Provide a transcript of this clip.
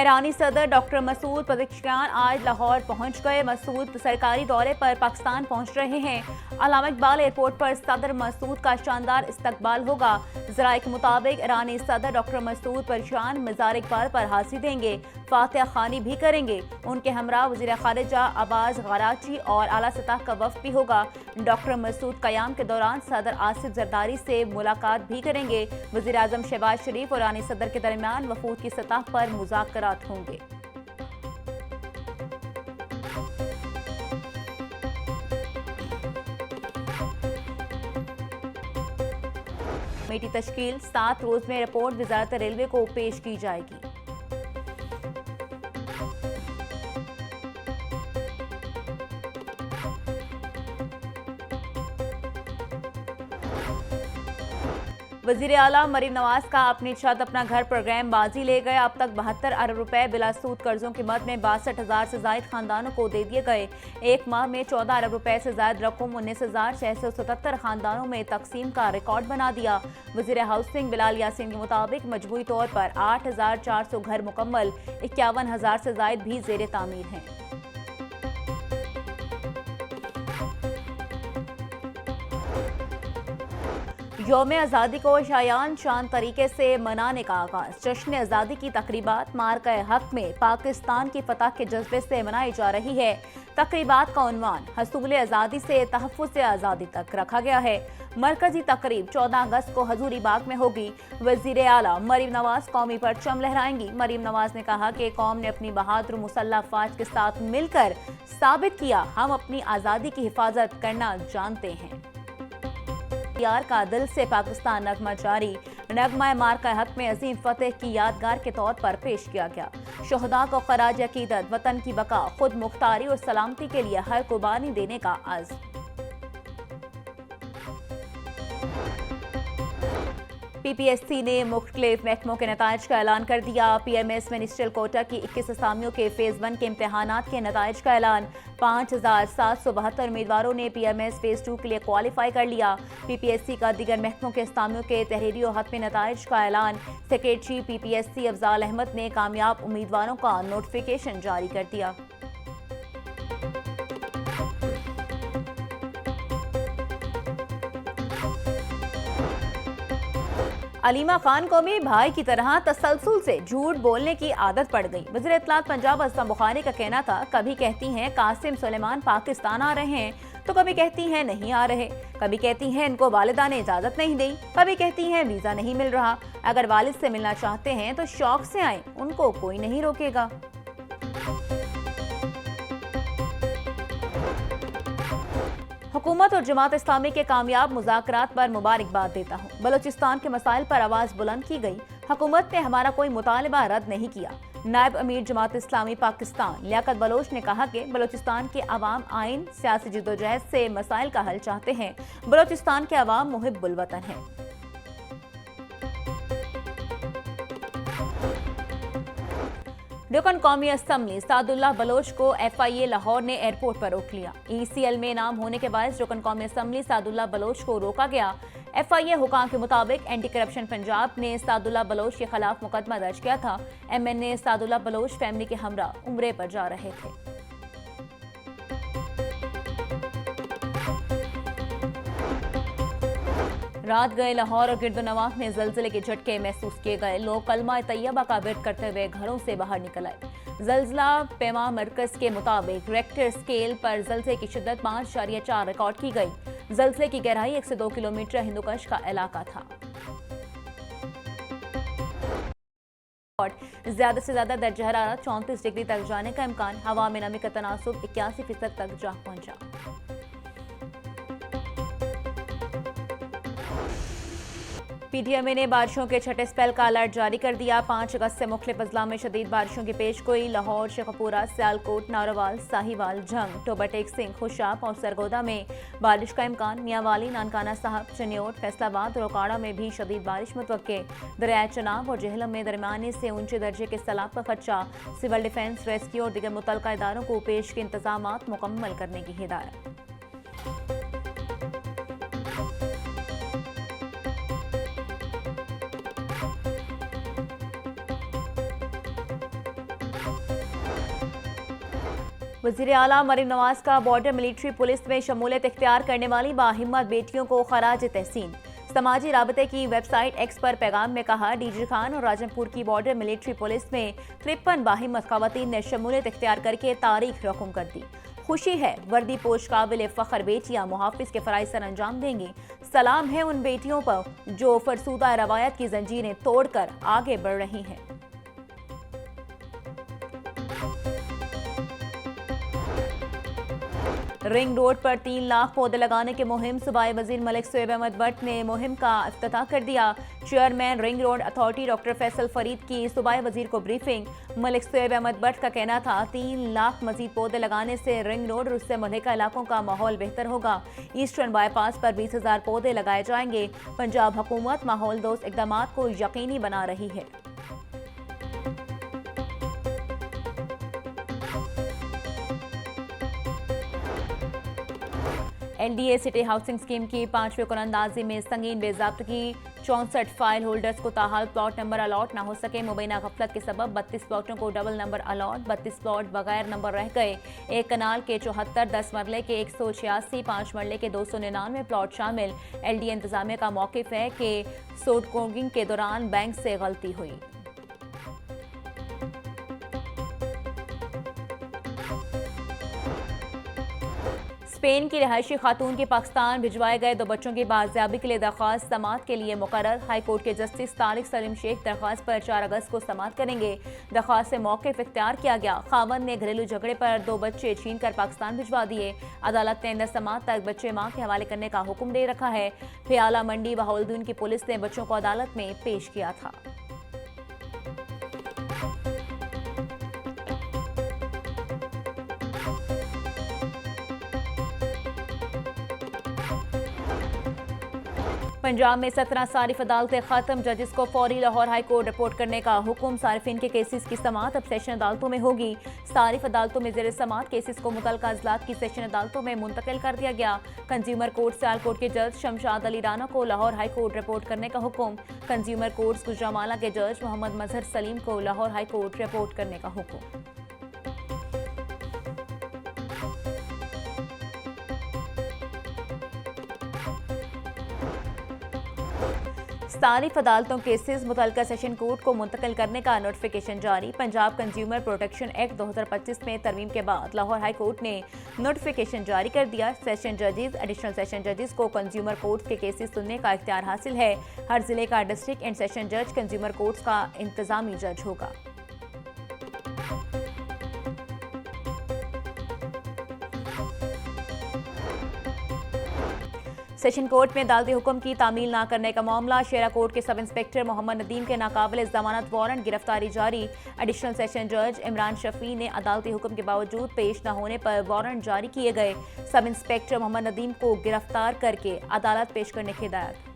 ईरानी सदर डॉक्टर मसूद पज़ेश्कियान आज लाहौर पहुंच गए। मसूद सरकारी दौरे पर पाकिस्तान पहुंच रहे हैं। अल्लामा इकबाल एयरपोर्ट पर सदर मसूद का शानदार इस्तकबाल होगा। ज़राए के मुताबिक ईरानी सदर डॉक्टर मसूद पज़ेश्कियान मज़ार इकबाल पर हाज़िरी देंगे, फातिहा खानी भी करेंगे। उनके हमरा वज़ीर ख़ारिजा अब्बास गराची और आला सतह का वफ़द भी होगा। डॉक्टर मसूद क़याम के दौरान सदर आसिफ जरदारी से मुलाकात भी करेंगे। वज़ीर आज़म शहबाज शरीफ और ईरानी सदर के दरमियान वफूद की सतह पर मुज़ाकरात होंगे। कमेटी तश्कील 7 रोज में रिपोर्ट वज़ारत रेलवे को पेश की जाएगी। वज़ीर आला मरीम नवाज का अपनी छत अपना घर प्रोग्राम बाजी ले गए। अब तक 72 अरब रुपए बिलासूद कर्जों की मद में 62,000 से जायद खानदानों को दे दिए गए। एक माह में 14 अरब रुपए से जायद रकम 19,677 खानदानों में तकसीम का रिकॉर्ड बना दिया। वज़ीर हाउसिंग बिलाल यासीन के मुताबिक मजमूई तौर पर 8,400 घर मुकम्मल, 51,000 से जायद भी ज़ेर तामीर हैं। यौम आज़ादी को शायान शान तरीके से मनाने का आगाज। जश्न आज़ादी की तकरीबात मार्का हक में पाकिस्तान की फतह के जज्बे से मनाई जा रही है। तकरीबात का उन्वान हसूल आज़ादी से तहफ़्फ़ुज़ आज़ादी तक रखा गया है। मरकजी तकरीब 14 अगस्त को हजूरी बाग में होगी। वज़ीर आला मरीम नवाज कौमी परचम लहराएंगी। मरीम नवाज ने कहा कि कौम ने अपनी बहादुर मुसल्लह अफ़वाज के साथ मिलकर साबित किया, हम अपनी आज़ादी की हिफाजत करना जानते हैं। यार का दिल से पाकिस्तान नगमा जारी। नगमा मार्का हक में अजीम फतेह की यादगार के तौर पर पेश किया गया। शहदा को खराज अकीदत, वतन की बका, खुद मुख्तारी और सलामती के लिए हर कुर्बानी देने का अज़्म। PPSC ने मुख्तलिफ महकमों के नताइज का ऐलान कर दिया। PMS मिनिस्ट्रियल कोटा की 21 असामियों के फेज़ 1 के इम्तहानात के नताइज का ऐलान। 5,772 उम्मीदवारों ने PMS फेज़ 2 के लिए क्वालिफाई कर लिया। PPSC का दीगर महकमों के असामियों के तहरीरी और हतमी नताइज का ऐलान। सेक्रेटरी PPSC अफजाल अहमद ने कामयाब उम्मीदवारों का नोटिफिकेशन जारी कर दिया। अलीमा खान को भी भाई की तरह तसलसल से झूठ बोलने की आदत पड़ गई। वज़ीर इत्तलात पंजाब असलम बुखारी का कहना था, कभी कहती हैं कासिम सुलेमान पाकिस्तान आ रहे हैं, तो कभी कहती हैं नहीं आ रहे, कभी कहती हैं इनको वालिदा ने इजाजत नहीं दी, कभी कहती हैं वीजा नहीं मिल रहा। अगर वालिद से मिलना चाहते हैं तो शौक से आए, उनको कोई नहीं रोकेगा। हुकूमत और जमात इस्लामी के कामयाब मुज़ाकरात पर मुबारकबाद देता हूँ। बलोचिस्तान के मसाइल पर आवाज़ बुलंद की गई। हुकूमत ने हमारा कोई मुतालबा रद्द नहीं किया। नायब अमीर जमात इस्लामी पाकिस्तान लियाकत बलोच ने कहा कि बलोचिस्तान के अवाम आइन सियासी जद्दोजहद से मसाइल का हल चाहते हैं। बलोचिस्तान के अवाम मुहिब्बुल वतन हैं। रुकन कौमी असम्बली सादुल्लाह बलोच को FIA लाहौर ने एयरपोर्ट पर रोक लिया। ECL में नाम होने के बायस रुकन कौमी असम्बली सादुल्लाह बलोच को रोका गया। FIA हुकाम के मुताबिक एंटी करप्शन पंजाब ने सादुल्लाह बलोच के खिलाफ मुकदमा दर्ज किया था। MNA सादुल्लाह बलोच फैमिली के हमरा उम्रे पर जा रहे थे। रात गए लाहौर और गिरदोनवाह में ज़लज़ले के झटके महसूस किए गए। लोग कलमा तैयबा का विर्द करते हुए घरों से बाहर निकल आए। ज़लज़ला पैमा मरकज़ के मुताबिक रेक्टर स्केल पर ज़लज़ले की शिद्दत 5.4 रिकॉर्ड की गई। ज़लज़ले की गहराई 102 किलोमीटर हिंदुकश का इलाका था। ज्यादा से ज्यादा दर्ज हरारत 34 डिग्री तक जाने का इम्कान। हवा में नमी का तनासुब 81% तक जा पहुंचा। PTMA ने बारिशों के छठे स्पेल का अलर्ट जारी कर दिया। 5 अगस्त से मुख्तलिफ अजला में शदीद बारिशों की पेशगोई। लाहौर, शेखपुरा, सियालकोट, नारोवाल, साहिवाल, झंग, टोबाटेक सिंह, खुशाब और सरगोदा में बारिश का इम्कान। मियांवाली, नानकाना साहब, चनियोट, फैसलाबाद और ओकाड़ा में भी शदीद बारिश मुतवक्के। दरिया चनाब और जहलम में दरमियानी से ऊंचे दर्जे के सैलाब का खदशा। सिविल डिफेंस, रेस्क्यू और दीगर मुतल्लिका इदारों को पेश के इंतजामात मुकम्मल करने की हिदायत। वज़ीर आला मरीम नवाज का बॉर्डर मिलिट्री पुलिस में शमूलियत इख्तियार करने वाली बाहिम्मत बेटियों को खराज तहसीन। समाजी राबते की वेबसाइट एक्स पर पैगाम में कहा, डीजी खान और राजनपुर की बॉर्डर मिलिट्री पुलिस में 53 बाहिम्मत खवातीन ने शमूलियत इख्तियार करके तारीख रकम कर दी। खुशी है, वर्दी पोश काबिल फ़ख्र बेटियां मुहाफिज के फ़राइज़ सर अंजाम देंगी। सलाम है उन बेटियों पर जो फरसूदा रवायत की जंजीरें तोड़कर आगे बढ़ रही हैं। रिंग रोड पर 3 लाख पौधे लगाने की मुहिम, सूबाई वजीर मलिक शोएब अहमद भट्ट ने मुहिम का इफ्तिताह कर दिया। Chairman ring road authority doctor Faisal Farid की सूबाई वजीर को ब्रीफिंग। मलिक शोएब अहमद भट्ट का कहना था, 3 लाख मजीद पौधे लगाने से रिंग रोड और उससे मुल्हिका इलाकों का माहौल बेहतर होगा। ईस्टर्न बाईपास पर 20,000 पौधे लगाए जाएंगे। पंजाब हुकूमत माहौल दोस्त इकदाम को यकीनी बना रही है। एनडीए सिटी हाउसिंग स्कीम की 5वीं कुरानंदाजी में संगीन बेज़ाब्तगी, 64 फाइल होल्डर्स को ताहाल प्लॉट नंबर अलॉट न हो सके। मुबैना गफलत के सबब 32 प्लॉटों को डबल नंबर अलॉट, 32 प्लॉट बगैर नंबर रह गए। एक कनाल के 74, 10 मरले के 186, 5 मरले के 299 प्लॉट शामिल। एलडीए इंतजामिया का मौकिफ है कि सोडकोगिंग के दौरान बैंक से गलती हुई। स्पेन की रिहायशी खातून की पाकिस्तान भिजवाए गए 2 बच्चों की बाजियाबी के लिए दरख्वास्त समाअत के लिए मुकर्रर। हाई कोर्ट के जस्टिस तारिक सलीम शेख दरख्वास्त पर 4 अगस्त को समाअत करेंगे। दरख्वास्त से मौक़िफ़ इख्तियार किया गया। खावंद ने घरेलू झगड़े पर 2 बच्चे छीन कर पाकिस्तान भिजवा दिए। अदालत ने समाअत तक बच्चे मां के हवाले करने का हुक्म दे रखा है। फियाला मंडी बहावलदीन की पुलिस ने बच्चों को अदालत में पेश किया था। पंजाब में 17 सारिफ अदालतें खत्म, जजेस को फौरी लाहौर हाई कोर्ट रिपोर्ट करने का हुक्म। सारिफिन के केसेस की समाअत अब सेशन अदालतों में होगी। सारिफ अदालतों में जेर समाअत केसेस को मुतल्लिका अजलात की सेशन अदालतों में मुंतकिल कर दिया गया। कंज्यूमर कोर्ट सियालकोट के जज शमशाद अली राना को लाहौर हाई कोर्ट रिपोर्ट करने का हुक्म। कंज्यूमर कोर्ट गुजरांवाला के जज मोहम्मद मजहर सलीम को लाहौर हाई कोर्ट रिपोर्ट करने का हुक्म। सारिफ अदालतों केसेस मुतल्लिका सेशन कोर्ट को मुंतकिल करने का नोटिफिकेशन जारी। पंजाब कंज्यूमर प्रोटेक्शन एक्ट 2025 में तरमीम के बाद लाहौर हाई कोर्ट ने नोटिफिकेशन जारी कर दिया। सेशन जजेस, एडिशनल सेशन जजेस को कंज्यूमर कोर्ट्स के केसेस सुनने का इख्तियार हासिल है। हर जिले का डिस्ट्रिक्ट एंड सेशन जज कंज्यूमर कोर्ट्स का इंतजामी जज होगा। सेशन कोर्ट में अदालती हुक्म की तामील न करने का मामला। शेरा कोर्ट के सब इंस्पेक्टर मोहम्मद नदीम के नाकाबिल जमानत वारंट गिरफ्तारी जारी। एडिशनल सेशन जज इमरान शफी ने अदालती हुक्म के बावजूद पेश न होने पर वारंट जारी किए गए। सब इंस्पेक्टर मोहम्मद नदीम को गिरफ्तार करके अदालत पेश करने की हिदायत।